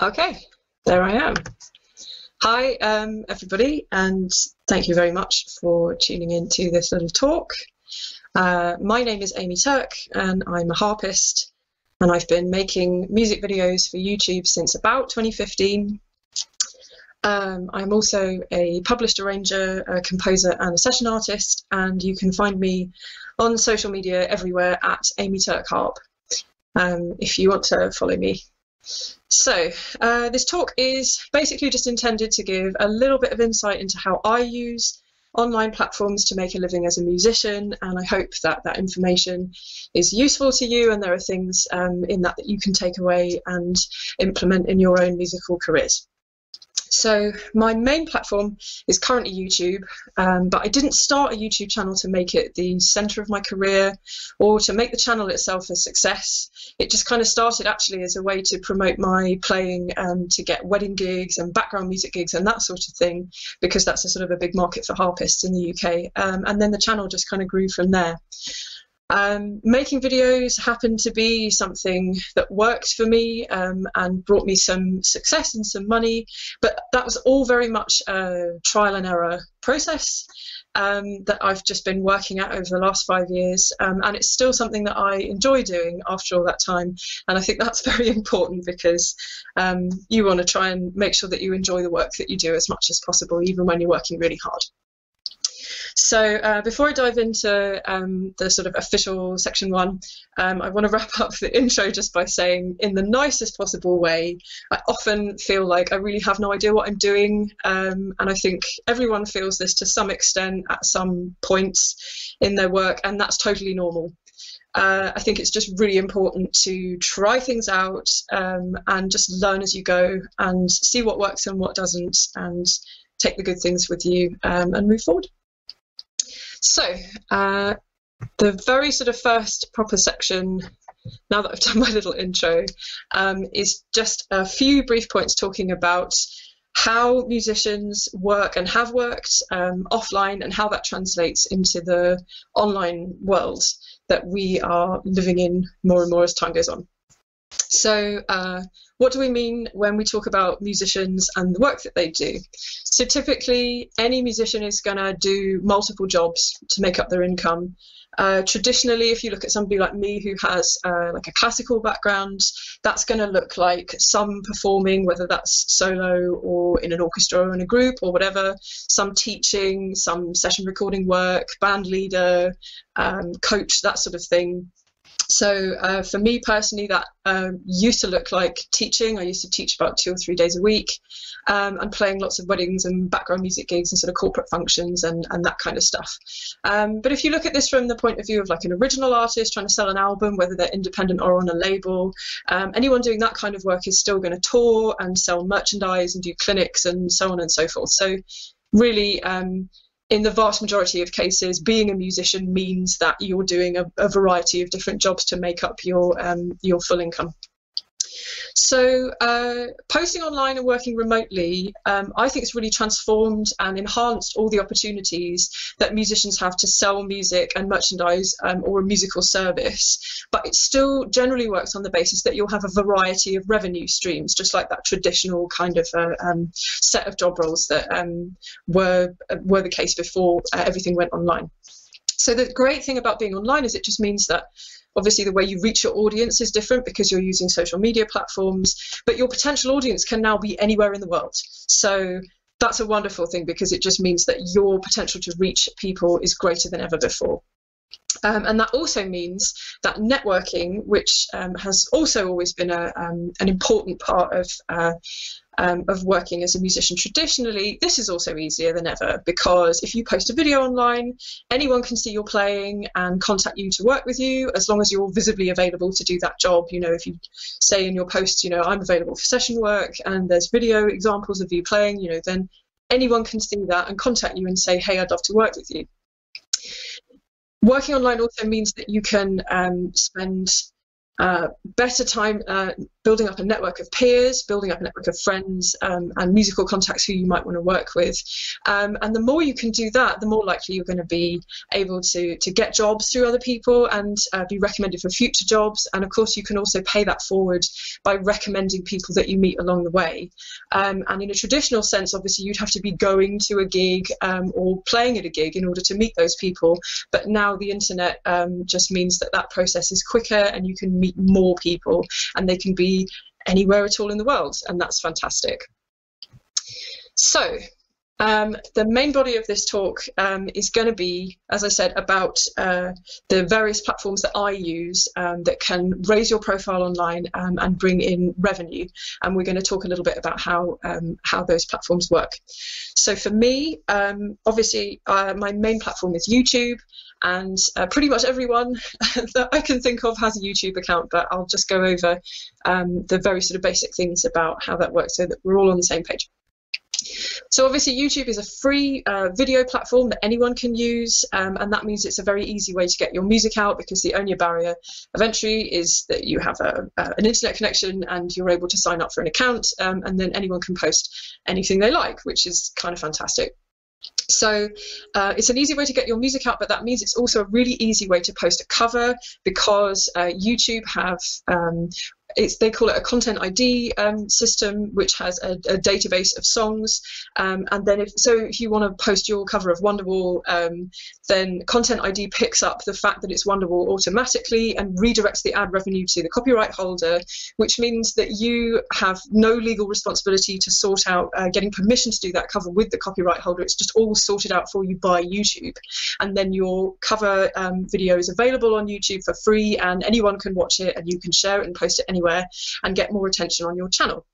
Okay, there I am. Hi, everybody, and thank you very much for tuning in to this little talk. My name is Amy Turk, and I'm a harpist, and I've been making music videos for YouTube since about 2015. I'm also a published arranger, a composer, and a session artist, and you can find me on social media everywhere at Amy Turk Harp, if you want to follow me. So this talk is basically just intended to give a little bit of insight into how I use online platforms to make a living as a musician, and I hope that that information is useful to you and there are things in that you can take away and implement in your own musical careers. So my main platform is currently YouTube, but I didn't start a YouTube channel to make it the center of my career or to make the channel itself a success. It just kind of started actually as a way to promote my playing, to get wedding gigs and background music gigs and that sort of thing, because that's a sort of a big market for harpists in the UK. And then the channel just kind of grew from there. Making videos happened to be something that worked for me and brought me some success and some money, but that was all very much a trial and error process that I've just been working at over the last 5 years, and it's still something that I enjoy doing after all that time, and I think that's very important because you want to try and make sure that you enjoy the work that you do as much as possible, even when you're working really hard. So before I dive into the sort of official section one, I want to wrap up the intro just by saying, in the nicest possible way, I often feel like I really have no idea what I'm doing, and I think everyone feels this to some extent at some points in their work, and that's totally normal. I think it's just really important to try things out and just learn as you go and see what works and what doesn't, and take the good things with you and move forward. So the very sort of first proper section, now that I've done my little intro, is just a few brief points talking about how musicians work and have worked offline, and how that translates into the online world that we are living in more and more as time goes on. So what do we mean when we talk about musicians and the work that they do? So typically any musician is going to do multiple jobs to make up their income. Traditionally, if you look at somebody like me who has like a classical background, that's going to look like some performing, whether that's solo or in an orchestra or in a group or whatever, some teaching, some session recording work, band leader, coach, that sort of thing. So for me personally, that used to look like teaching. I used to teach about 2 or 3 days a week, and playing lots of weddings and background music gigs and sort of corporate functions and that kind of stuff. But if you look at this from the point of view of like an original artist trying to sell an album, whether they're independent or on a label, anyone doing that kind of work is still going to tour and sell merchandise and do clinics and so on and so forth. So really, in the vast majority of cases, being a musician means that you're doing a variety of different jobs to make up your full income. So posting online and working remotely, I think it's really transformed and enhanced all the opportunities that musicians have to sell music and merchandise or a musical service, but it still generally works on the basis that you'll have a variety of revenue streams, just like that traditional kind of set of job roles that were the case before everything went online. So the great thing about being online is it just means that obviously the way you reach your audience is different because you're using social media platforms, but your potential audience can now be anywhere in the world. So that's a wonderful thing because it just means that your potential to reach people is greater than ever before. And that also means that networking, which has also always been an important part of working as a musician traditionally, this is also easier than ever, because if you post a video online, anyone can see you're playing and contact you to work with you, as long as you're visibly available to do that job. You know, if you say in your post, you know, I'm available for session work, and there's video examples of you playing, you know, then anyone can see that and contact you and say, hey, I'd love to work with you. Working online also means that you can spend better time building up a network of peers, building up a network of friends, and musical contacts who you might want to work with. And the more you can do that, the more likely you're going to be able to get jobs through other people and be recommended for future jobs. And of course, you can also pay that forward by recommending people that you meet along the way. And in a traditional sense, obviously, you'd have to be going to a gig or playing at a gig in order to meet those people. But now the internet just means that that process is quicker and you can meet more people, and they can be anywhere at all in the world, and that's fantastic. So the main body of this talk is going to be, as I said, about the various platforms that I use that can raise your profile online and bring in revenue. And we're going to talk a little bit about how those platforms work. So for me, obviously, my main platform is YouTube, and pretty much everyone that I can think of has a YouTube account, but I'll just go over the very sort of basic things about how that works so that we're all on the same page. So obviously YouTube is a free video platform that anyone can use, and that means it's a very easy way to get your music out, because the only barrier of entry is that you have an internet connection and you're able to sign up for an account, and then anyone can post anything they like, which is kind of fantastic. So it's an easy way to get your music out, but that means it's also a really easy way to post a cover, because YouTube have they call it a content ID system, which has a database of songs, and then if you want to post your cover of Wonderwall, then Content ID picks up the fact that it's Wonderwall automatically and redirects the ad revenue to the copyright holder, which means that you have no legal responsibility to sort out getting permission to do that cover with the copyright holder. It's just all sorted out for you by YouTube, and then your cover video is available on YouTube for free, and anyone can watch it, and you can share it and post it anywhere and get more attention on your channel.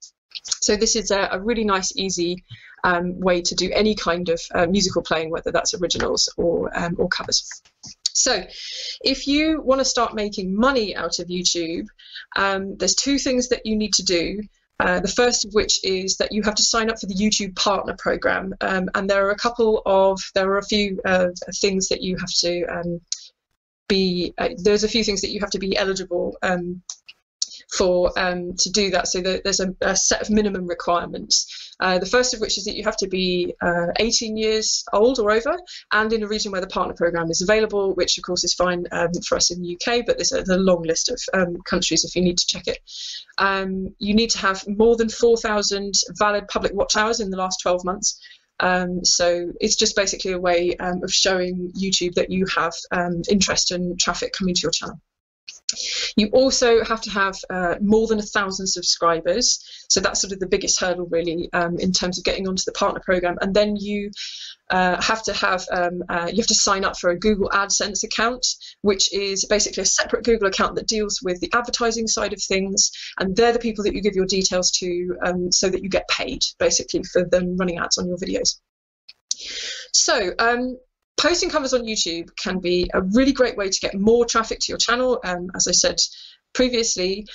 So this is a really nice, easy way to do any kind of musical playing, whether that's originals or covers. So if you want to start making money out of YouTube, there's two things that you need to do. The first of which is that you have to sign up for the YouTube Partner Program, and there are a few things that you have to there's a few things that you have to be eligible for to do that. So there's a set of minimum requirements. The first of which is that you have to be 18 years old or over, and in a region where the partner program is available, which of course is fine for us in the UK, but there's a long list of countries if you need to check it. You need to have more than 4,000 valid public watch hours in the last 12 months. So it's just basically a way of showing YouTube that you have interest and traffic coming to your channel. You also have to have more than 1,000 subscribers, so that's sort of the biggest hurdle really in terms of getting onto the partner program. And then you have to sign up for a Google AdSense account, which is basically a separate Google account that deals with the advertising side of things, and they're the people that you give your details to, so that you get paid basically for them running ads on your videos. So posting covers on YouTube can be a really great way to get more traffic to your channel, as I said previously.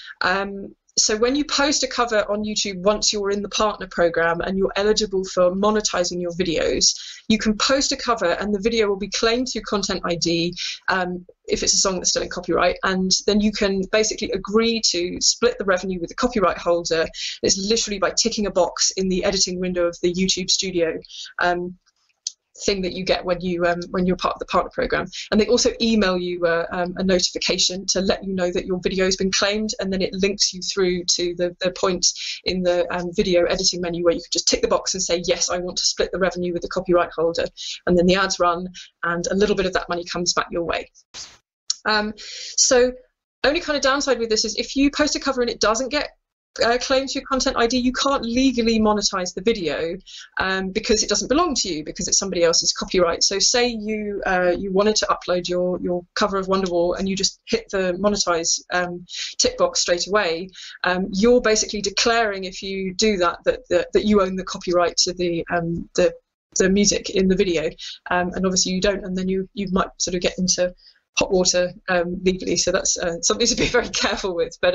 So when you post a cover on YouTube, once you're in the partner program and you're eligible for monetizing your videos, you can post a cover and the video will be claimed through Content ID if it's a song that's still in copyright, and then you can basically agree to split the revenue with the copyright holder. It's literally by ticking a box in the editing window of the YouTube Studio thing that you get when you're part of the partner program. And they also email you a notification to let you know that your video has been claimed, and then it links you through to the point in the video editing menu where you can just tick the box and say, yes, I want to split the revenue with the copyright holder, and then the ads run and a little bit of that money comes back your way. So only kind of downside with this is if you post a cover and it doesn't get claimed through Content ID, you can't legally monetize the video because it doesn't belong to you, because it's somebody else's copyright. So say you wanted to upload your cover of Wonderwall and you just hit the monetize tick box straight away, you're basically declaring, if you do that, that you own the copyright to the music in the video, and obviously you don't, and then you might sort of get into hot water legally. So that's something to be very careful with. But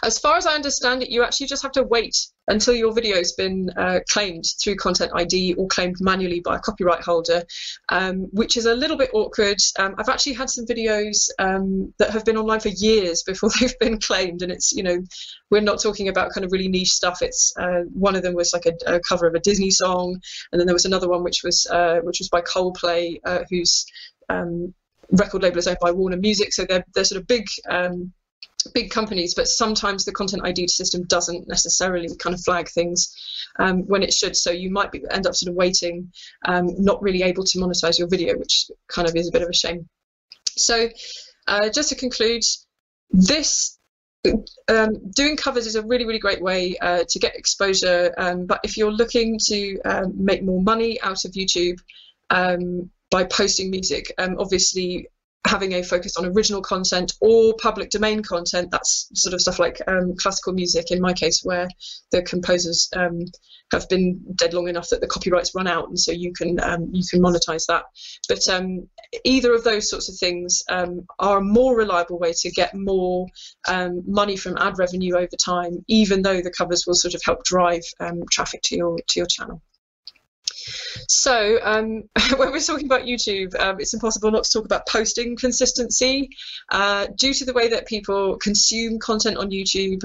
As far as I understand it, you actually just have to wait until your video's been claimed through Content ID or claimed manually by a copyright holder, which is a little bit awkward. I've actually had some videos that have been online for years before they've been claimed, and it's, you know, we're not talking about kind of really niche stuff. It's one of them was like a cover of a Disney song, and then there was another one which was by Coldplay, whose record label is owned by Warner Music, so they're sort of big companies, but sometimes the Content ID system doesn't necessarily kind of flag things when it should, so you might end up sort of waiting, not really able to monetize your video, which kind of is a bit of a shame. So just to conclude, this doing covers is a really great way to get exposure, but if you're looking to make more money out of YouTube by posting music, obviously having a focus on original content or public domain content, that's sort of stuff like classical music, in my case, where the composers have been dead long enough that the copyrights run out, and so you can monetize that. But either of those sorts of things are a more reliable way to get more money from ad revenue over time, even though the covers will sort of help drive traffic to your channel. So when we're talking about YouTube, it's impossible not to talk about posting consistency. Due to the way that people consume content on YouTube,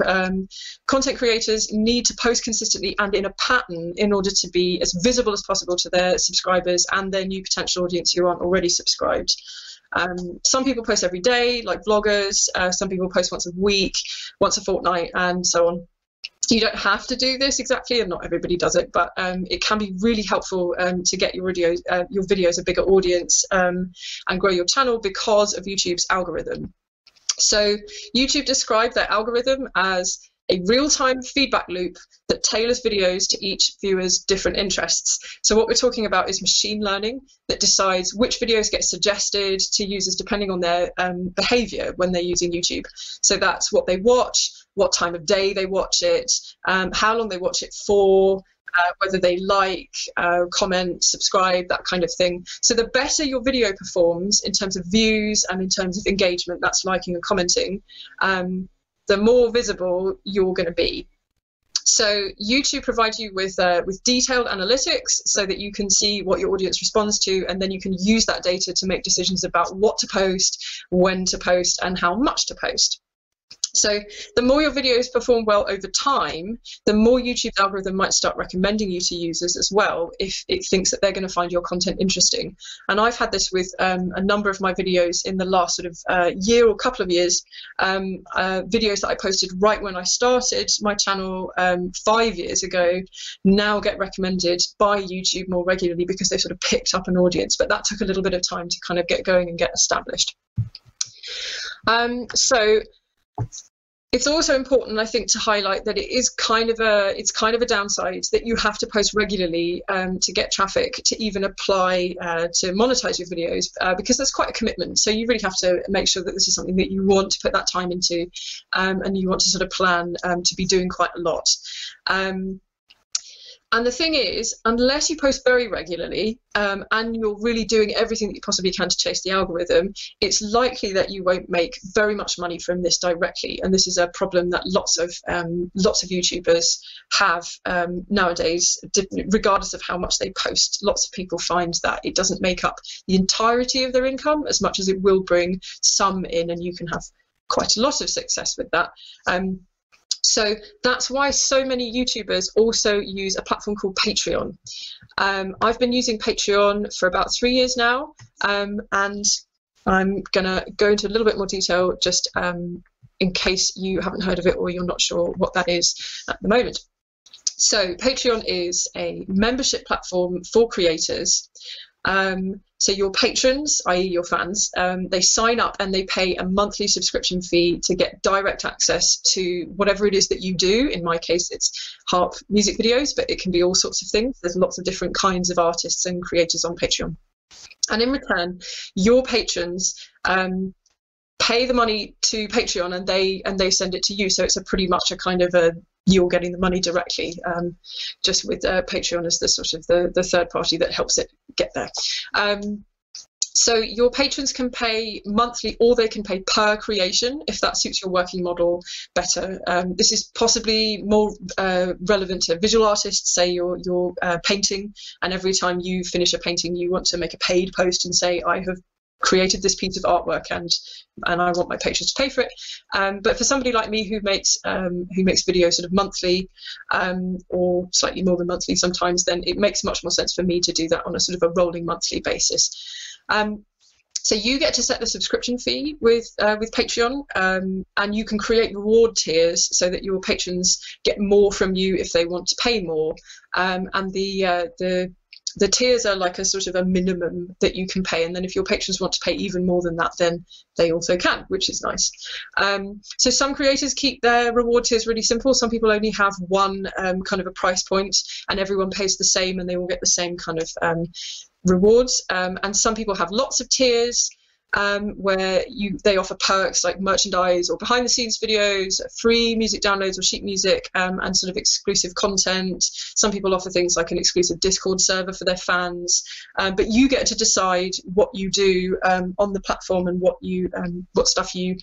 content creators need to post consistently and in a pattern in order to be as visible as possible to their subscribers and their new potential audience who aren't already subscribed. Some people post every day, like vloggers. Some people post once a week, once a fortnight, and so on. You don't have to do this exactly, and not everybody does it, but it can be really helpful to get your videos a bigger audience and grow your channel because of YouTube's algorithm. So YouTube described their algorithm as a real-time feedback loop that tailors videos to each viewer's different interests. So what we're talking about is machine learning that decides which videos get suggested to users depending on their behavior when they're using YouTube. So that's what they watch, what time of day they watch it, how long they watch it for, whether they like, comment, subscribe, that kind of thing. So the better your video performs in terms of views and in terms of engagement, that's liking and commenting, the more visible you're going to be. So YouTube provides you with detailed analytics so that you can see what your audience responds to, and then you can use that data to make decisions about what to post, when to post, and how much to post. So the more your videos perform well over time, the more YouTube's algorithm might start recommending you to users as well if it thinks that they're going to find your content interesting. And I've had this with a number of my videos in the last sort of year or couple of years, videos that I posted right when I started my channel 5 years ago now get recommended by YouTube more regularly because they sort of picked up an audience, but that took a little bit of time to kind of get going and get established. So it's also important, I think, to highlight that it's kind of a downside that you have to post regularly to get traffic to even apply to monetize your videos, because there's quite a commitment. So you really have to make sure that this is something that you want to put that time into, and you want to sort of plan to be doing quite a lot. And the thing is, unless you post very regularly and you're really doing everything that you possibly can to chase the algorithm, it's likely that you won't make very much money from this directly. And this is a problem that lots of YouTubers have nowadays, regardless of how much they post. Lots of people find that it doesn't make up the entirety of their income as much as it will bring some in, and you can have quite a lot of success with that. So that's why so many YouTubers also use a platform called Patreon. I've been using Patreon for about 3 years now, and I'm going to go into a little bit more detail just in case you haven't heard of it or you're not sure what that is at the moment. So Patreon is a membership platform for creators. So your patrons, i.e. your fans, they sign up and they pay a monthly subscription fee to get direct access to whatever it is that you do. In my case, it's harp music videos, but it can be all sorts of things. There's lots of different kinds of artists and creators on Patreon. And in return, your patrons pay the money to Patreon and they send it to you. So it's a pretty much a kind of a you're getting the money directly, just with Patreon as the sort of the third party that helps it get there. So your patrons can pay monthly, or they can pay per creation if that suits your working model better. This is possibly more relevant to visual artists. Say you're painting, and every time you finish a painting you want to make a paid post and say, I have created this piece of artwork and I want my patrons to pay for it. But for somebody like me who makes videos sort of monthly, or slightly more than monthly sometimes, then it makes much more sense for me to do that on a sort of a rolling monthly basis. So you get to set the subscription fee with Patreon, and you can create reward tiers so that your patrons get more from you if they want to pay more. And the tiers are like a sort of a minimum that you can pay, and then if your patrons want to pay even more than that, then they also can, which is nice. So some creators keep their reward tiers really simple. Some people only have one kind of a price point, and everyone pays the same, and they will get the same kind of rewards. And some people have lots of tiers, where they offer perks like merchandise or behind the scenes videos, free music downloads or sheet music, and sort of exclusive content. Some people offer things like an exclusive Discord server for their fans, but you get to decide what you do on the platform and what stuff you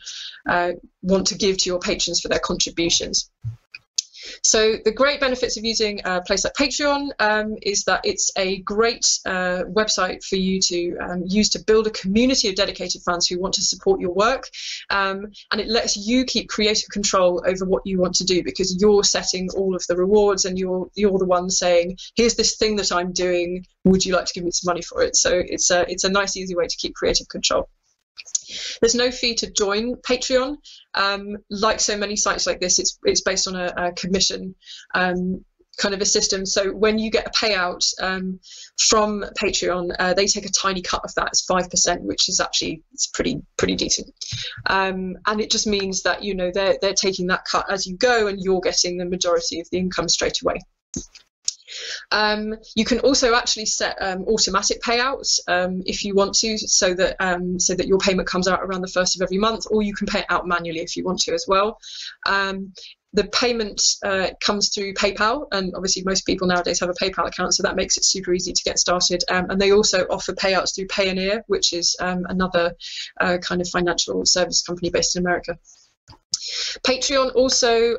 want to give to your patrons for their contributions. So the great benefits of using a place like Patreon is that it's a great website for you to use to build a community of dedicated fans who want to support your work, and it lets you keep creative control over what you want to do, because you're setting all of the rewards and you're the one saying, here's this thing that I'm doing, would you like to give me some money for it? So it's a nice, easy way to keep creative control. There's no fee to join Patreon. Like so many sites like this, it's based on a commission kind of a system. So when you get a payout from Patreon, they take a tiny cut of that. It's 5%, which is actually pretty decent. And it just means that they're taking that cut as you go, and you're getting the majority of the income straight away. You can also actually set automatic payouts if you want to, so that your payment comes out around the 1st of every month, or you can pay it out manually if you want to as well. The payment comes through PayPal, and obviously most people nowadays have a PayPal account, so that makes it super easy to get started. And they also offer payouts through Payoneer, which is another kind of financial service company based in America. Patreon also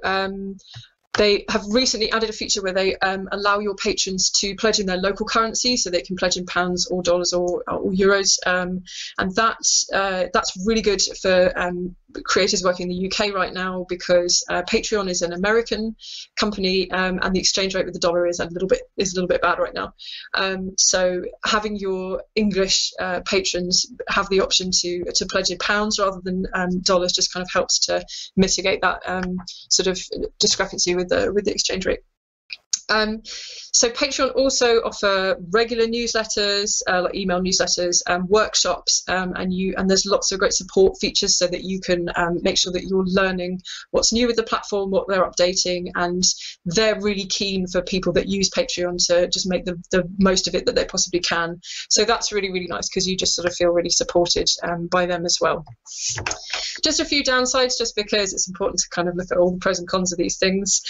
they have recently added a feature where they allow your patrons to pledge in their local currency, so they can pledge in pounds or dollars or euros, and that's really good for creators working in the UK right now, because Patreon is an American company, and the exchange rate with the dollar is a little bit bad right now. So having your English patrons have the option to pledge in pounds rather than dollars just kind of helps to mitigate that sort of discrepancy with the exchange rate. So Patreon also offer regular newsletters, like email newsletters, workshops, and there's lots of great support features so that you can make sure that you're learning what's new with the platform, what they're updating, and they're really keen for people that use Patreon to just make the most of it that they possibly can. So that's really, really nice, because you just sort of feel really supported by them as well. Just a few downsides, just because it's important to kind of look at all the pros and cons of these things.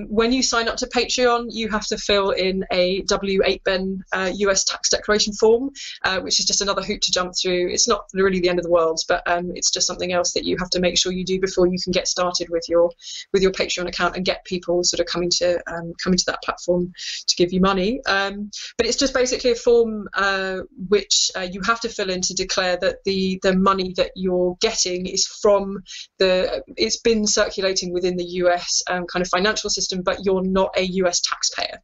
When you sign up to Patreon, you have to fill in a W-8BEN US tax declaration form, which is just another hoop to jump through. It's not really the end of the world, but it's just something else that you have to make sure you do before you can get started with your Patreon account and get people sort of coming to that platform to give you money. But it's just basically a form which you have to fill in to declare that the money that you're getting is from it's been circulating within the US kind of financial system, but you're not a US taxpayer.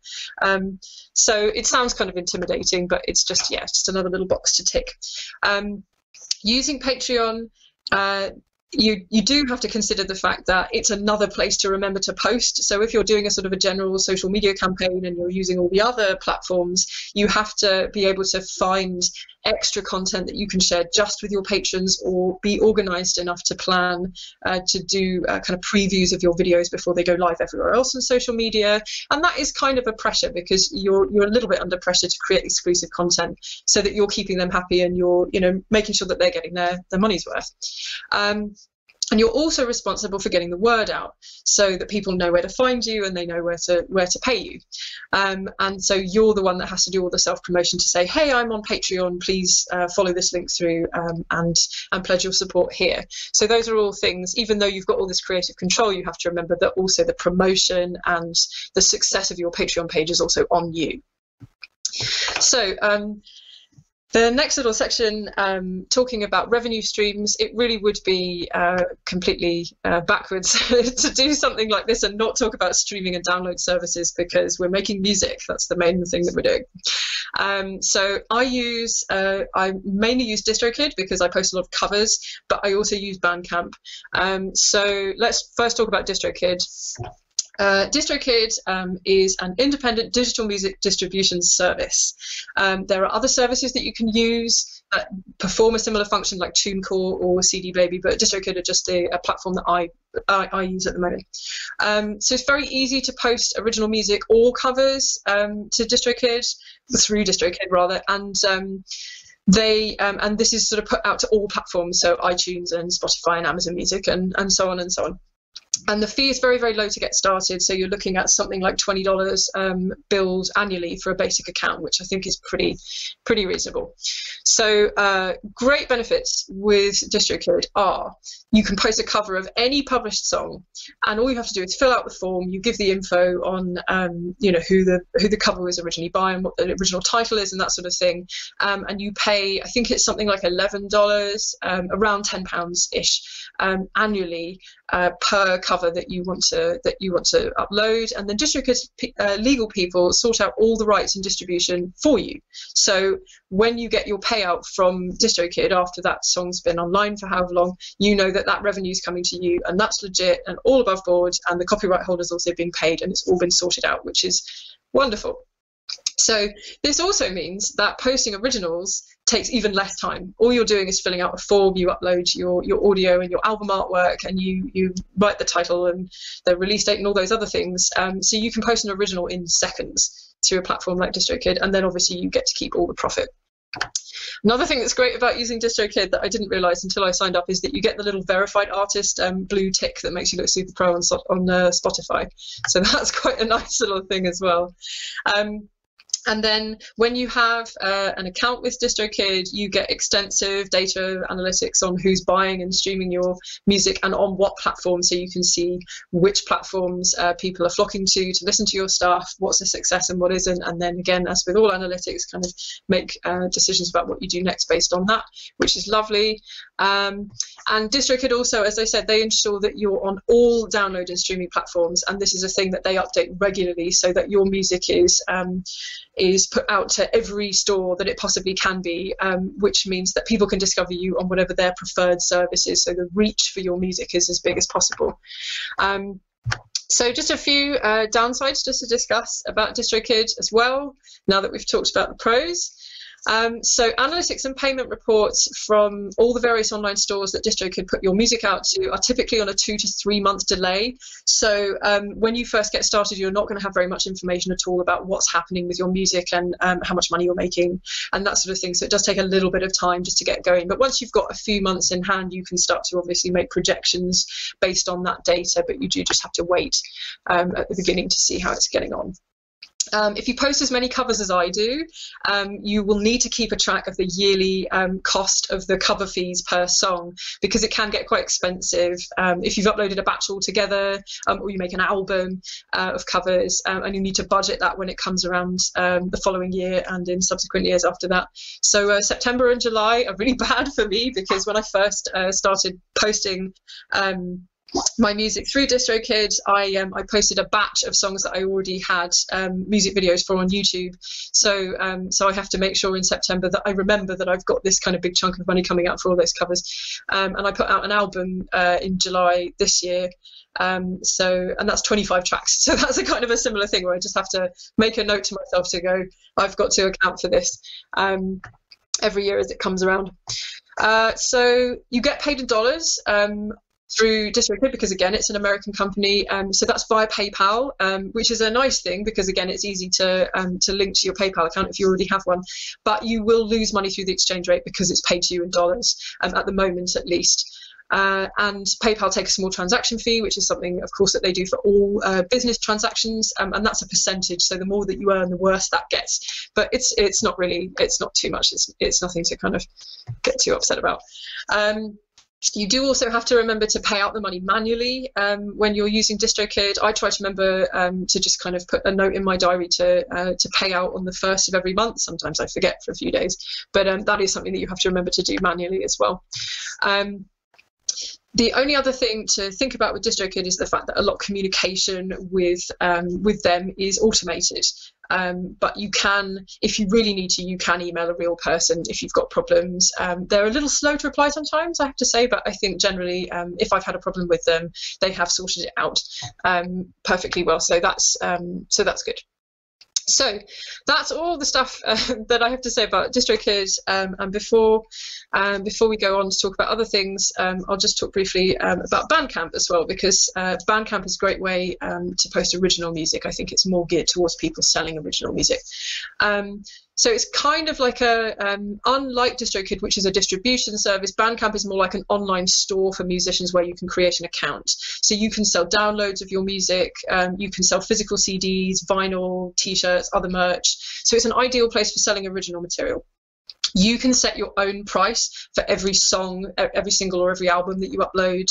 So it sounds kind of intimidating, but it's just another little box to tick. Using Patreon, you do have to consider the fact that it's another place to remember to post. So if you're doing a sort of a general social media campaign and you're using all the other platforms, you have to be able to find extra content that you can share just with your patrons, or be organized enough to plan to do kind of previews of your videos before they go live everywhere else on social media. And that is kind of a pressure, because you're a little bit under pressure to create exclusive content so that you're keeping them happy and you're making sure that they're getting their money's worth. And you're also responsible for getting the word out so that people know where to find you and they know where to pay you. And so you're the one that has to do all the self-promotion to say, hey, I'm on Patreon, please follow this link through and pledge your support here. So those are all things, even though you've got all this creative control, you have to remember that also the promotion and the success of your Patreon page is also on you. So the next little section, talking about revenue streams, it really would be completely backwards to do something like this and not talk about streaming and download services, because we're making music. That's the main thing that we're doing. So I mainly use DistroKid because I post a lot of covers, but I also use Bandcamp. So let's first talk about DistroKid. DistroKid is an independent digital music distribution service. There are other services that you can use that perform a similar function like TuneCore or CD Baby, but DistroKid are just a platform that I use at the moment. So it's very easy to post original music or covers to DistroKid, through DistroKid rather, and this is sort of put out to all platforms, so iTunes and Spotify and Amazon Music and so on and so on. And the fee is very, very low to get started. So you're looking at something like $20 billed annually for a basic account, which I think is pretty reasonable. So great benefits with DistroKid are you can post a cover of any published song, and all you have to do is fill out the form. You give the info on who the cover was originally by and what the original title is and that sort of thing. And you pay, I think it's something like $11, around £10-ish annually per cover that you want to upload, and then DistroKid's legal people sort out all the rights and distribution for you. So when you get your payout from DistroKid after that song's been online for however long, you know that revenue is coming to you, and that's legit and all above board, and the copyright holder's also being paid, and it's all been sorted out, which is wonderful. So this also means that posting originals takes even less time. All you're doing is filling out a form, you upload your audio and your album artwork, and you write the title and the release date and all those other things. So you can post an original in seconds to a platform like DistroKid, and then obviously you get to keep all the profit. Another thing that's great about using DistroKid that I didn't realise until I signed up is that you get the little verified artist blue tick that makes you look super pro on Spotify. So that's quite a nice little thing as well. And then when you have an account with DistroKid, you get extensive data analytics on who's buying and streaming your music and on what platform, so you can see which platforms people are flocking to listen to your stuff, what's a success and what isn't. And then again, as with all analytics, kind of make decisions about what you do next based on that, which is lovely. And DistroKid also, as I said, they ensure that you're on all download and streaming platforms, and this is a thing that they update regularly so that your music is put out to every store that it possibly can be, which means that people can discover you on whatever their preferred service is, so the reach for your music is as big as possible. So just a few downsides just to discuss about DistroKid as well, now that we've talked about the pros. So analytics and payment reports from all the various online stores that DistroKid put your music out to are typically on a 2 to 3 month delay. So when you first get started, you're not going to have very much information at all about what's happening with your music and how much money you're making and that sort of thing. So it does take a little bit of time just to get going. But once you've got a few months in hand, you can start to obviously make projections based on that data, but you do just have to wait at the beginning to see how it's getting on. If you post as many covers as I do, you will need to keep a track of the yearly cost of the cover fees per song, because it can get quite expensive. If you've uploaded a batch all together, or you make an album of covers, and you need to budget that when it comes around the following year and in subsequent years after that. So September and July are really bad for me, because when I first started posting my music through DistroKid, I posted a batch of songs that I already had music videos for on YouTube. So I have to make sure in September that I remember that I've got this kind of big chunk of money coming out for all those covers. And I put out an album in July this year. And that's 25 tracks. So that's a kind of a similar thing where I just have to make a note to myself to go, I've got to account for this every year as it comes around. So you get paid in dollars through DistroKid, because again it's an American company, so that's via PayPal, which is a nice thing, because again it's easy to link to your PayPal account if you already have one, but you will lose money through the exchange rate because it's paid to you in dollars, at the moment at least. and PayPal take a small transaction fee, which is something, of course, that they do for all business transactions, and that's a percentage. So the more that you earn, the worse that gets. But it's not too much. It's nothing to kind of get too upset about. You do also have to remember to pay out the money manually when you're using DistroKid. I try to remember to just kind of put a note in my diary to pay out on the 1st of every month. Sometimes I forget for a few days, but that is something that you have to remember to do manually as well. The only other thing to think about with DistroKid is the fact that a lot of communication with them is automated. But you can, if you really need to, you can email a real person if you've got problems. They're a little slow to reply sometimes, I have to say, but I think generally, if I've had a problem with them, they have sorted it out perfectly well. So that's good. So that's all the stuff that I have to say about DistroKid. And before we go on to talk about other things, I'll just talk briefly about Bandcamp as well, because Bandcamp is a great way to post original music. I think it's more geared towards people selling original music. So it's kind of like unlike DistroKid, which is a distribution service, Bandcamp is more like an online store for musicians where you can create an account. So you can sell downloads of your music, you can sell physical CDs, vinyl, t-shirts, other merch. So it's an ideal place for selling original material. You can set your own price for every song, every single or every album that you upload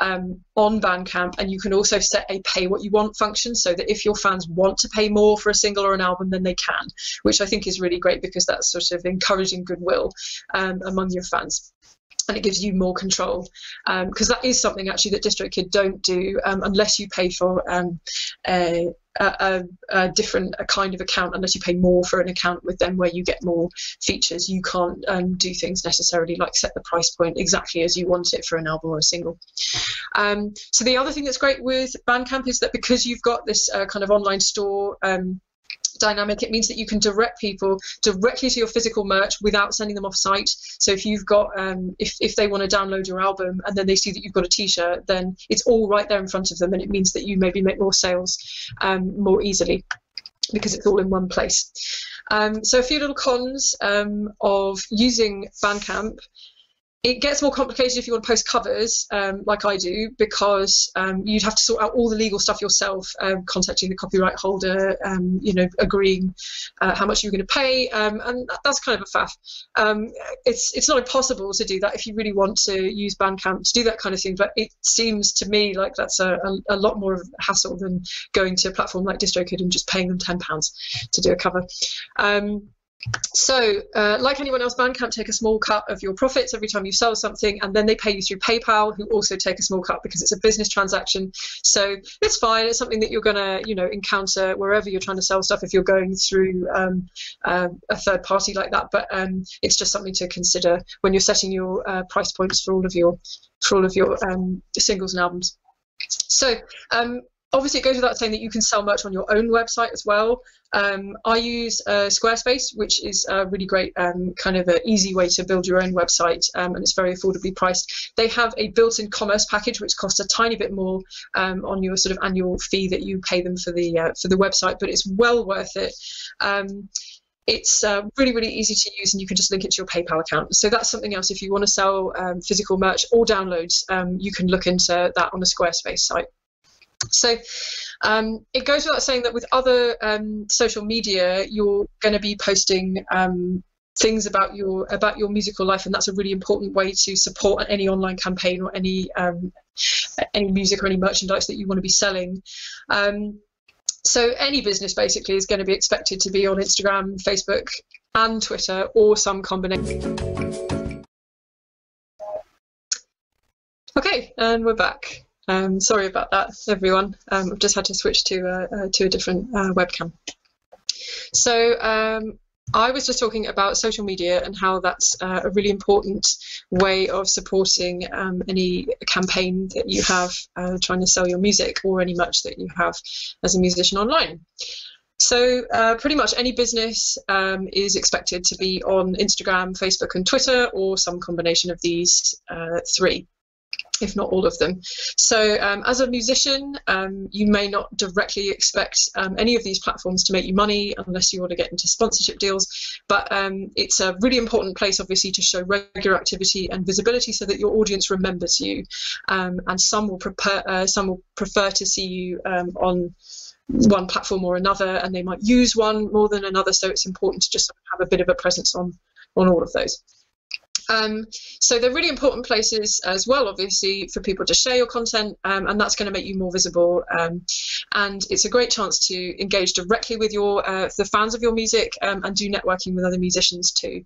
on Bandcamp, and you can also set a pay what you want function, so that if your fans want to pay more for a single or an album, then they can, which I think is really great, because that's sort of encouraging goodwill among your fans. And it gives you more control, because that is something actually that DistroKid don't do unless you pay for a different kind of account. Unless you pay more for an account with them where you get more features, you can't do things necessarily like set the price point exactly as you want it for an album or a single. So the other thing that's great with Bandcamp is that because you've got this kind of online store dynamic, it means that you can direct people directly to your physical merch without sending them off site. So if you've got if they want to download your album and then they see that you've got a t-shirt, then it's all right there in front of them, and it means that you maybe make more sales more easily because it's all in one place. So a few little cons of using Bandcamp. It gets more complicated if you want to post covers, like I do, because you'd have to sort out all the legal stuff yourself, contacting the copyright holder, agreeing how much you're going to pay, and that's kind of a faff. It's not impossible to do that if you really want to use Bandcamp to do that kind of thing, but it seems to me like that's a lot more of a hassle than going to a platform like DistroKid and just paying them £10 to do a cover. So like anyone else, Bandcamp take a small cut of your profits every time you sell something, and then they pay you through PayPal, who also take a small cut because it's a business transaction. So it's fine. It's something that you're going to encounter wherever you're trying to sell stuff if you're going through a third party like that, but it's just something to consider when you're setting your price points for all of your singles and albums. So obviously, it goes without saying that you can sell merch on your own website as well. I use Squarespace, which is a really great kind of an easy way to build your own website, and it's very affordably priced. They have a built-in commerce package, which costs a tiny bit more on your sort of annual fee that you pay them for the website, but it's well worth it. It's really, really easy to use, and you can just link it to your PayPal account. So that's something else. If you want to sell physical merch or downloads, you can look into that on the Squarespace site. So it goes without saying that with other social media, you're going to be posting things about your musical life, and that's a really important way to support any online campaign or any music or any merchandise that you want to be selling. So any business basically is going to be expected to be on Instagram, Facebook, and Twitter, or some combination. Okay, and we're back. Sorry about that, everyone. I've just had to switch to a different webcam. So I was just talking about social media and how that's a really important way of supporting any campaign that you have trying to sell your music, or any merch that you have as a musician online. So pretty much any business is expected to be on Instagram, Facebook, and Twitter, or some combination of these three. if not all of them. So as a musician, you may not directly expect any of these platforms to make you money unless you want to get into sponsorship deals, but it's a really important place, obviously, to show regular activity and visibility so that your audience remembers you, and some will prefer to see you on one platform or another, and they might use one more than another, so it's important to just have a bit of a presence on all of those. So they're really important places as well, obviously, for people to share your content, and that's going to make you more visible, and it's a great chance to engage directly with the fans of your music, and do networking with other musicians too.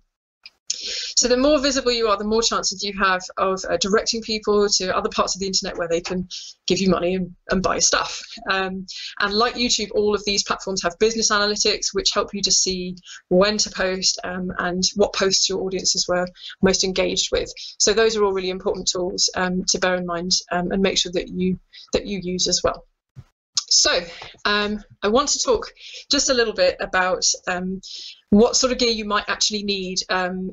So the more visible you are, the more chances you have of directing people to other parts of the internet where they can give you money and buy stuff. And like YouTube, all of these platforms have business analytics, which help you to see when to post, and what posts your audiences were most engaged with. So those are all really important tools to bear in mind, and make sure that you use as well. So I want to talk just a little bit about what sort of gear you might actually need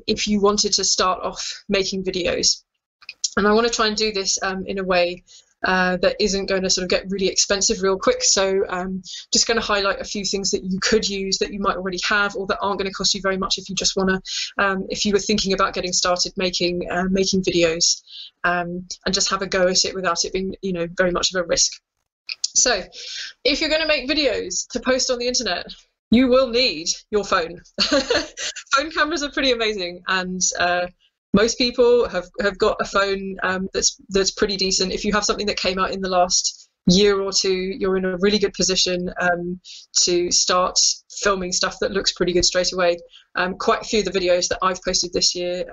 if you wanted to start off making videos. And I want to try and do this in a way that isn't going to sort of get really expensive real quick. So just going to highlight a few things that you could use that you might already have, or that aren't going to cost you very much if you just want to, if you were thinking about getting started making videos, and just have a go at it without it being, you know, very much of a risk. So if you're going to make videos to post on the internet, you will need your phone. Phone cameras are pretty amazing, and most people have got a phone that's pretty decent. If you have something that came out in the last year or two, you're in a really good position to start filming stuff that looks pretty good straight away. Quite a few of the videos that I've posted this year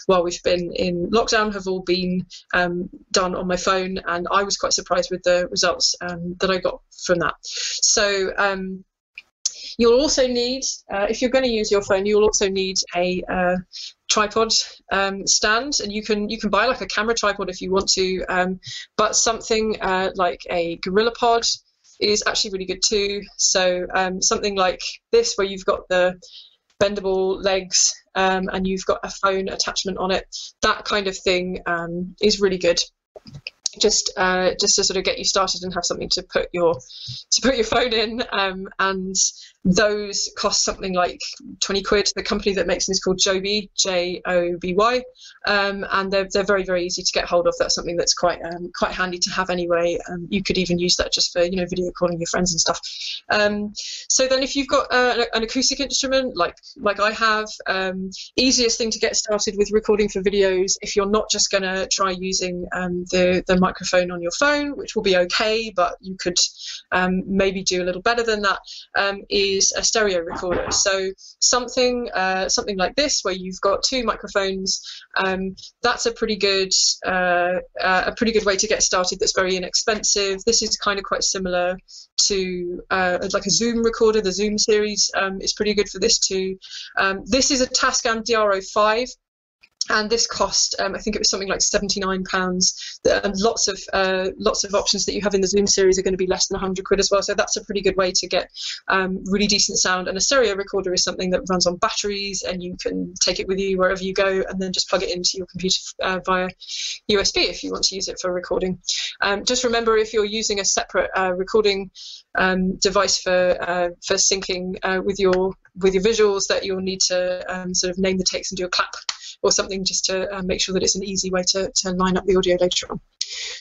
while we've been in lockdown have all been done on my phone, and I was quite surprised with the results that I got from that. So you'll also need, if you're going to use your phone, you'll also need a tripod stand, and you can buy like a camera tripod if you want to, but something like a GorillaPod is actually really good too. So something like this, where you've got the bendable legs and you've got a phone attachment on it, that kind of thing is really good. Just to sort of get you started and have something to put your phone in, and those cost something like 20 quid. The company that makes them is called Joby, J-O-B-Y, and they're very, very easy to get hold of. That's something that's quite handy to have anyway. You could even use that just for, you know, video calling your friends and stuff. So then if you've got an acoustic instrument like I have, easiest thing to get started with recording for videos, if you're not just going to try using the microphone on your phone, which will be okay, but you could maybe do a little better than that, is a stereo recorder. So something like this, where you've got two microphones, that's a pretty good way to get started. That's very inexpensive. This is kind of quite similar to like a Zoom recorder. The Zoom series is pretty good for this too. This is a Tascam DRO5. And this cost, I think it was something like £79. And lots of options that you have in the Zoom series are going to be less than 100 quid as well. So that's a pretty good way to get really decent sound. And a stereo recorder is something that runs on batteries, and you can take it with you wherever you go, and then just plug it into your computer via USB if you want to use it for recording. Just remember, if you're using a separate recording device for syncing with your visuals, that you'll need to sort of name the takes and do a clap or something, just to make sure that it's an easy way to line up the audio later on.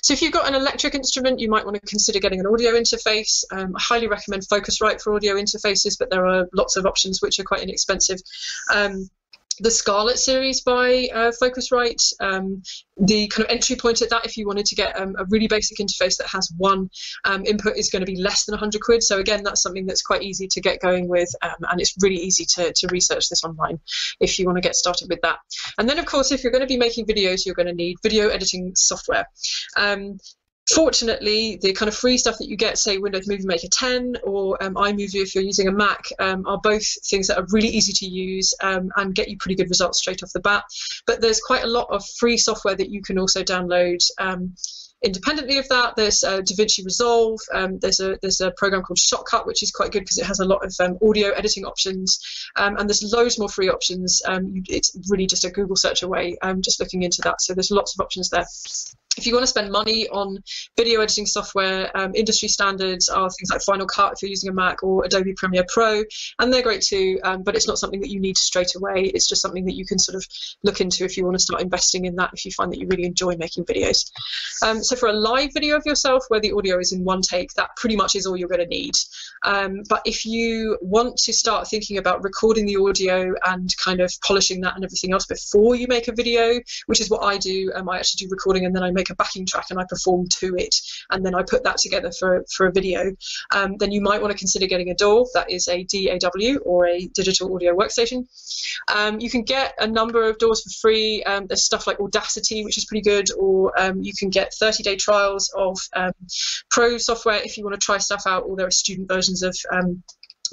So if you've got an electric instrument, you might want to consider getting an audio interface. I highly recommend Focusrite for audio interfaces, but there are lots of options which are quite inexpensive. The Scarlett series by Focusrite, the kind of entry point at that, if you wanted to get a really basic interface that has one input, is going to be less than 100 quid. So again, that's something that's quite easy to get going with, and it's really easy to research this online if you want to get started with that. And then, of course, if you're going to be making videos, you're going to need video editing software. Fortunately, the kind of free stuff that you get, say Windows Movie Maker 10 or iMovie if you're using a Mac, are both things that are really easy to use and get you pretty good results straight off the bat. But there's quite a lot of free software that you can also download independently of that. There's DaVinci Resolve. There's a program called Shotcut, which is quite good because it has a lot of audio editing options, and there's loads more free options. It's really just a Google search away, just looking into that. So there's lots of options there. If you want to spend money on video editing software, industry standards are things like Final Cut if you're using a Mac, or Adobe Premiere Pro, and they're great too, but it's not something that you need straight away. It's just something that you can sort of look into if you want to start investing in that, if you find that you really enjoy making videos. So for a live video of yourself where the audio is in one take, that pretty much is all you're going to need. But if you want to start thinking about recording the audio and kind of polishing that and everything else before you make a video, which is what I do, I actually do recording and then I make a backing track and I perform to it, and then I put that together for a video, then you might want to consider getting a DAW. That is a DAW, or a digital audio workstation. You can get a number of DAWs for free. There's stuff like Audacity, which is pretty good, or you can get 30-day trials of pro software if you want to try stuff out, or there are student versions of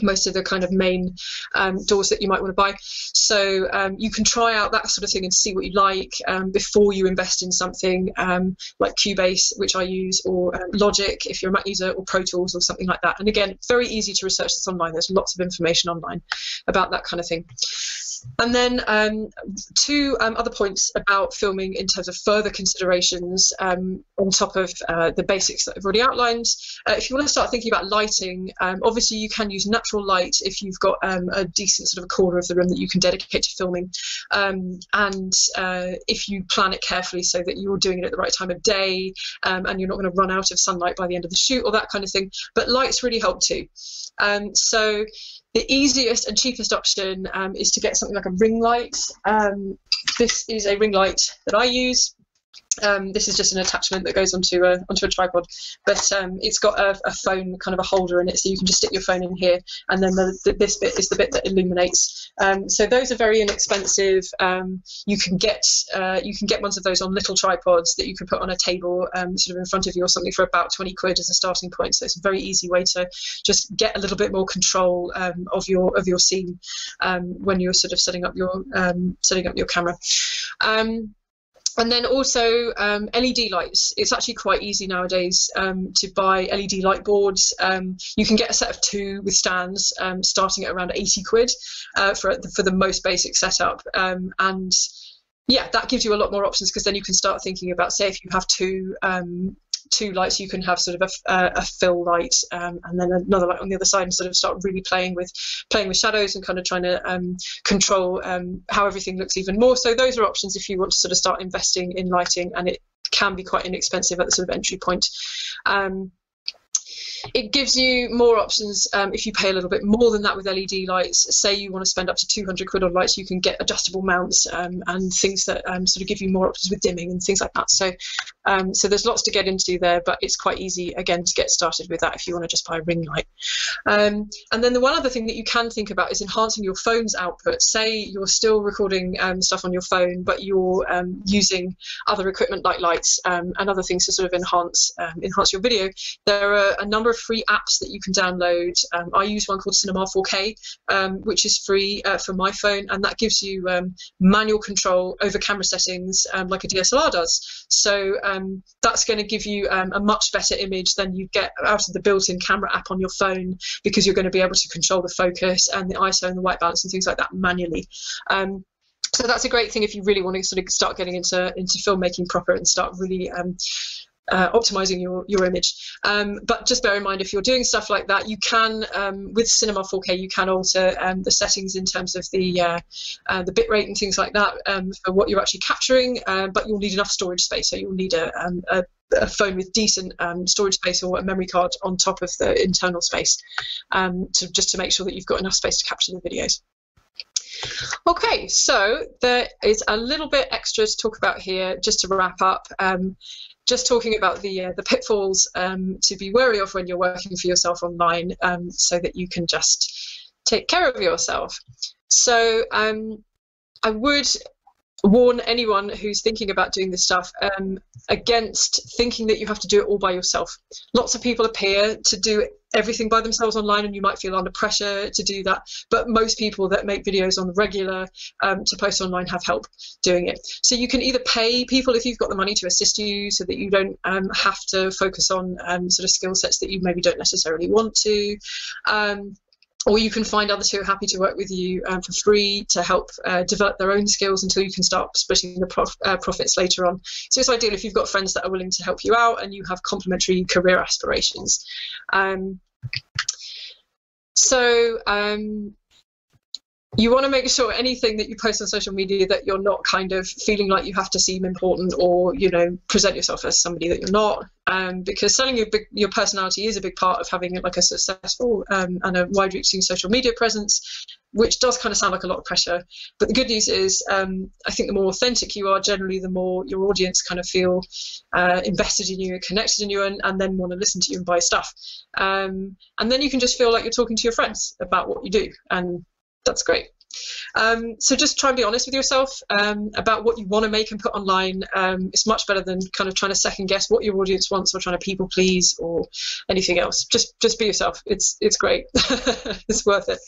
most of the kind of main DAWs that you might want to buy. So you can try out that sort of thing and see what you like before you invest in something like Cubase, which I use, or Logic if you're a Mac user, or Pro Tools or something like that. And again, very easy to research this online. There's lots of information online about that kind of thing. And then two other points about filming in terms of further considerations on top of the basics that I've already outlined. If you want to start thinking about lighting, obviously you can use natural light if you've got a decent sort of a corner of the room that you can dedicate to filming. And if you plan it carefully so that you're doing it at the right time of day, and you're not going to run out of sunlight by the end of the shoot or that kind of thing. But lights really help too. So the easiest and cheapest option is to get something like a ring light. This is a ring light that I use. This is just an attachment that goes onto a tripod, but it's got a phone, kind of a holder in it, so you can just stick your phone in here, and then this bit is the bit that illuminates. So those are very inexpensive. You can get ones of those on little tripods that you can put on a table sort of in front of you or something for about 20 quid as a starting point. So it's a very easy way to just get a little bit more control of your scene when you're sort of setting up your camera. And then also LED lights. It's actually quite easy nowadays to buy LED light boards. You can get a set of 2 with stands starting at around 80 quid for the most basic setup. And yeah, that gives you a lot more options, because then you can start thinking about, say, if you have two lights, you can have sort of a fill light and then another light on the other side, and sort of start really playing with shadows and kind of trying to control how everything looks even more. So those are options if you want to sort of start investing in lighting, and it can be quite inexpensive at the sort of entry point. It gives you more options if you pay a little bit more than that with LED lights. Say you want to spend up to 200 quid on lights, you can get adjustable mounts and things that sort of give you more options with dimming and things like that. So there's lots to get into there, but it's quite easy, again, to get started with that if you want to just buy a ring light. And then the one other thing that you can think about is enhancing your phone's output. Say you're still recording stuff on your phone, but you're using other equipment like lights and other things to sort of enhance your video. There are a number of free apps that you can download. I use one called Cinema 4K, which is free for my phone, and that gives you manual control over camera settings like a DSLR does. So that's going to give you a much better image than you get out of the built-in camera app on your phone, because you're going to be able to control the focus and the ISO and the white balance and things like that manually. So that's a great thing if you really want to sort of start getting into filmmaking proper and start really optimizing your image. But just bear in mind, if you're doing stuff like that, you can with Cinema 4K you can alter the settings in terms of the bitrate and things like that for what you're actually capturing, but you'll need enough storage space, so you'll need a phone with decent storage space or a memory card on top of the internal space just to make sure that you've got enough space to capture the videos. Okay, so there is a little bit extra to talk about here just to wrap up. Just talking about the pitfalls to be wary of when you're working for yourself online, so that you can just take care of yourself. So I would warn anyone who's thinking about doing this stuff against thinking that you have to do it all by yourself. Lots of people appear to do everything by themselves online, and you might feel under pressure to do that, but most people that make videos on the regular to post online have help doing it. So you can either pay people if you've got the money to assist you, so that you don't have to focus on sort of skill sets that you maybe don't necessarily want to, or you can find others who are happy to work with you for free to help develop their own skills until you can start splitting the profits later on. So it's ideal if you've got friends that are willing to help you out and you have complementary career aspirations. You want to make sure anything that you post on social media that you're not kind of feeling like you have to seem important or, you know, present yourself as somebody that you're not, because selling your personality is a big part of having like a successful and a wide-reaching social media presence, which does kind of sound like a lot of pressure. But the good news is, I think the more authentic you are, generally the more your audience kind of feel invested in you, connected in you, and then want to listen to you and buy stuff. And then you can just feel like you're talking to your friends about what you do, and that's great. So just try and be honest with yourself about what you want to make and put online. It's much better than kind of trying to second guess what your audience wants or trying to people please or anything else. Just be yourself. It's great. It's worth it.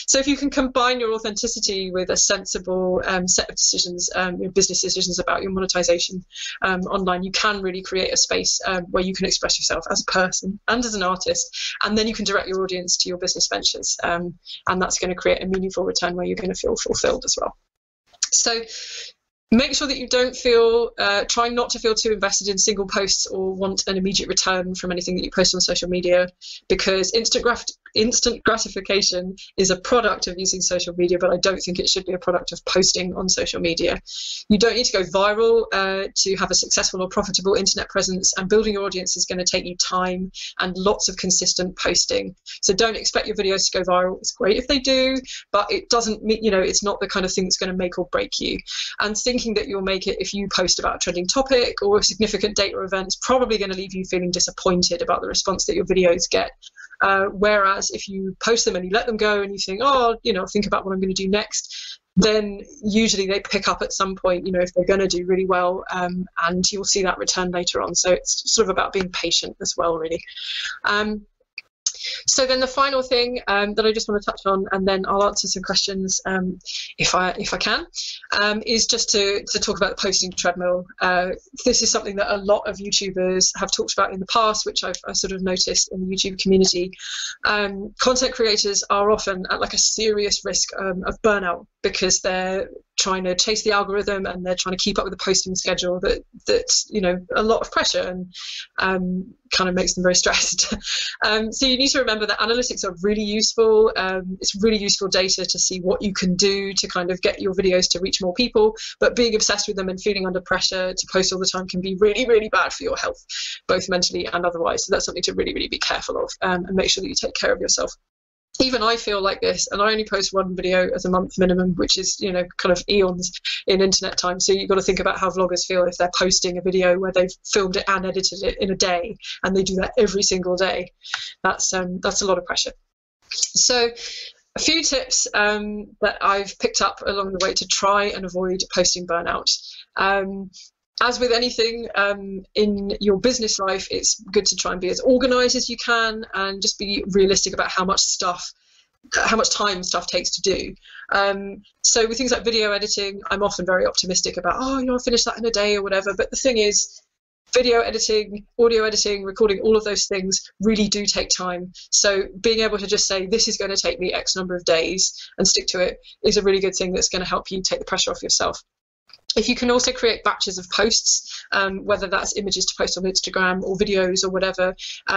So if you can combine your authenticity with a sensible set of decisions, your business decisions about your monetization online, you can really create a space where you can express yourself as a person and as an artist, and then you can direct your audience to your business ventures, and that's going to create a meaningful return where you're going to feel fulfilled as well. So make sure that you don't feel, try not to feel too invested in single posts or want an immediate return from anything that you post on social media, because instant gratification is a product of using social media, but I don't think it should be a product of posting on social media. You don't need to go viral to have a successful or profitable internet presence, and building your audience is going to take you time and lots of consistent posting. So don't expect your videos to go viral. It's great if they do, but it doesn't mean, you know, it's not the kind of thing that's going to make or break you. And thinking that you'll make it if you post about a trending topic or a significant date or event is probably going to leave you feeling disappointed about the response that your videos get. Whereas if you post them and you let them go and you think, oh, you know, think about what I'm going to do next, then usually they pick up at some point, you know, if they're going to do really well, and you'll see that return later on. So it's sort of about being patient as well, really. So then the final thing that I just want to touch on, and then I'll answer some questions if I can, is just to talk about the posting treadmill. This is something that a lot of YouTubers have talked about in the past, which I've sort of noticed in the YouTube community. Content creators are often at like a serious risk of burnout, because they're trying to chase the algorithm and they're trying to keep up with the posting schedule that's you know, a lot of pressure and kind of makes them very stressed. So you need to remember that analytics are really useful. It's really useful data to see what you can do to kind of get your videos to reach more people, but being obsessed with them and feeling under pressure to post all the time can be really, really bad for your health, both mentally and otherwise. So that's something to really, really be careful of, and make sure that you take care of yourself. Even I feel like this, and I only post one video as a month minimum, which is, you know, kind of eons in internet time. So you've got to think about how vloggers feel if they're posting a video where they've filmed it and edited it in a day, and they do that every single day. That's a lot of pressure. So a few tips that I've picked up along the way to try and avoid posting burnout. As with anything in your business life, it's good to try and be as organized as you can and just be realistic about how much time stuff takes to do. So with things like video editing, I'm often very optimistic about, oh, you know, I'll finish that in a day or whatever. But the thing is, video editing, audio editing, recording, all of those things really do take time. So being able to just say, this is going to take me X number of days and stick to it is a really good thing that's going to help you take the pressure off yourself. If you can also create batches of posts, whether that's images to post on Instagram or videos or whatever,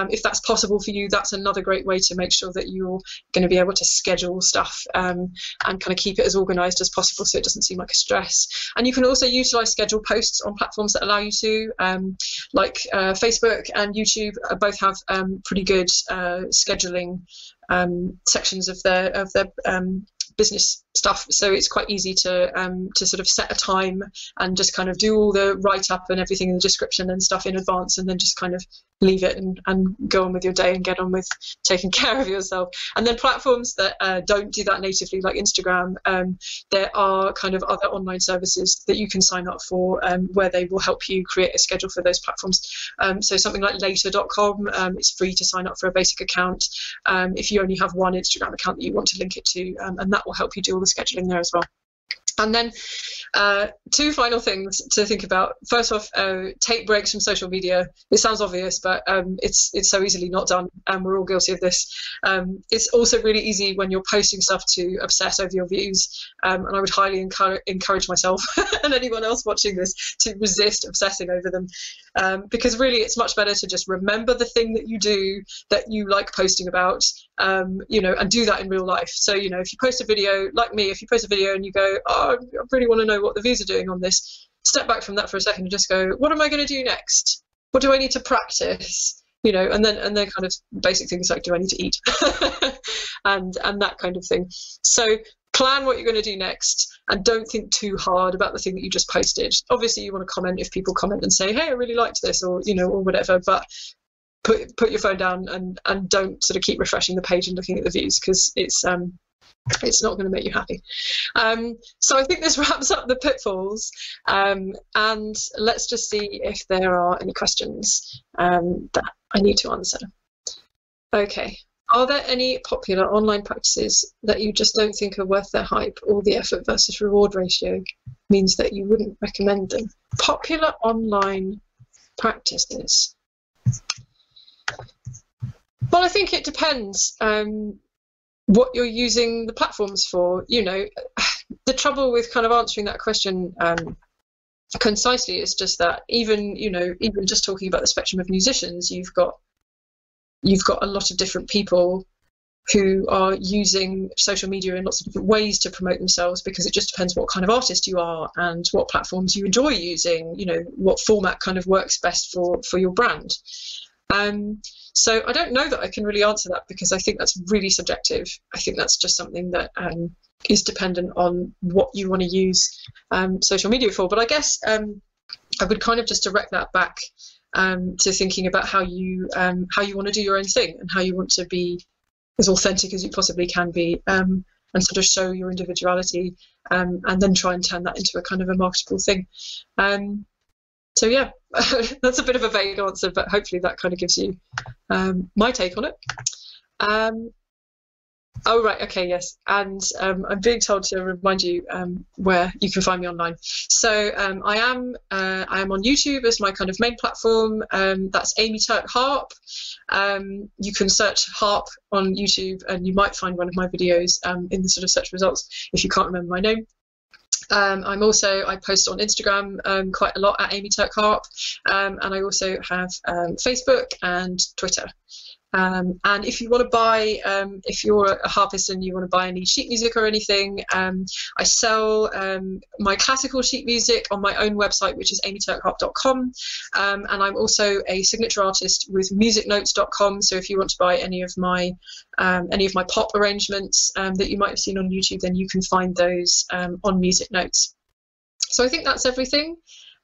if that's possible for you, that's another great way to make sure that you're going to be able to schedule stuff and kind of keep it as organized as possible so it doesn't seem like a stress. And you can also utilize scheduled posts on platforms that allow you to, like Facebook and YouTube both have pretty good scheduling sections of their business stuff, so it's quite easy to sort of set a time and just kind of do all the write-up and everything in the description and stuff in advance, and then just kind of leave it and go on with your day and get on with taking care of yourself. And then platforms that don't do that natively, like Instagram, there are kind of other online services that you can sign up for where they will help you create a schedule for those platforms. So something like later.com, it's free to sign up for a basic account if you only have one Instagram account that you want to link it to, and that will help you do all the scheduling there as well. And then two final things to think about. First off, take breaks from social media. It sounds obvious, but it's so easily not done, and we're all guilty of this. It's also really easy when you're posting stuff to obsess over your views, and I would highly encourage myself and anyone else watching this to resist obsessing over them, because really it's much better to just remember the thing that you do that you like posting about, you know, and do that in real life. So, you know, if you post a video, like me, if you post a video and you go, oh, I really want to know what the views are doing on this, step back from that for a second and just go, what am I going to do next? What do I need to practice? You know, and then kind of basic things like, do I need to eat? and that kind of thing. So plan what you're going to do next, and don't think too hard about the thing that you just posted. Obviously you want to comment if people comment and say, hey, I really liked this, or, you know, or whatever, but put your phone down and don't sort of keep refreshing the page and looking at the views, because it's not going to make you happy. So I think this wraps up the pitfalls, and let's just see if there are any questions that I need to answer. Okay, are there any popular online practices that you just don't think are worth their hype, or the effort versus reward ratio means that you wouldn't recommend them? Popular online practices. Well, I think it depends what you're using the platforms for. You know, the trouble with kind of answering that question concisely is just that even just talking about the spectrum of musicians, you've got a lot of different people who are using social media in lots of different ways to promote themselves, because it just depends what kind of artist you are and what platforms you enjoy using, you know, what format kind of works best for your brand. So I don't know that I can really answer that, because I think that's really subjective. I think that's just something that is dependent on what you want to use social media for. But I guess I would kind of just direct that back to thinking about how you want to do your own thing, and how you want to be as authentic as you possibly can be, and sort of show your individuality, and then try and turn that into a kind of a marketable thing. So yeah, that's a bit of a vague answer, but hopefully that kind of gives you my take on it. Oh, right, okay, yes. And I'm being told to remind you where you can find me online. So I am on YouTube as my kind of main platform. That's Amy Turk Harp. You can search harp on YouTube and you might find one of my videos in the sort of search results if you can't remember my name. I post on Instagram quite a lot at Amy Turk Harp, and I also have Facebook and Twitter. And if you want to buy, if you're a harpist and you want to buy any sheet music or anything, I sell my classical sheet music on my own website, which is amyturkharp.com, and I'm also a signature artist with musicnotes.com. So if you want to buy any of my pop arrangements that you might have seen on YouTube, then you can find those on Music Notes. So I think that's everything.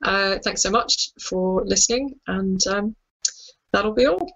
Thanks so much for listening, and that'll be all.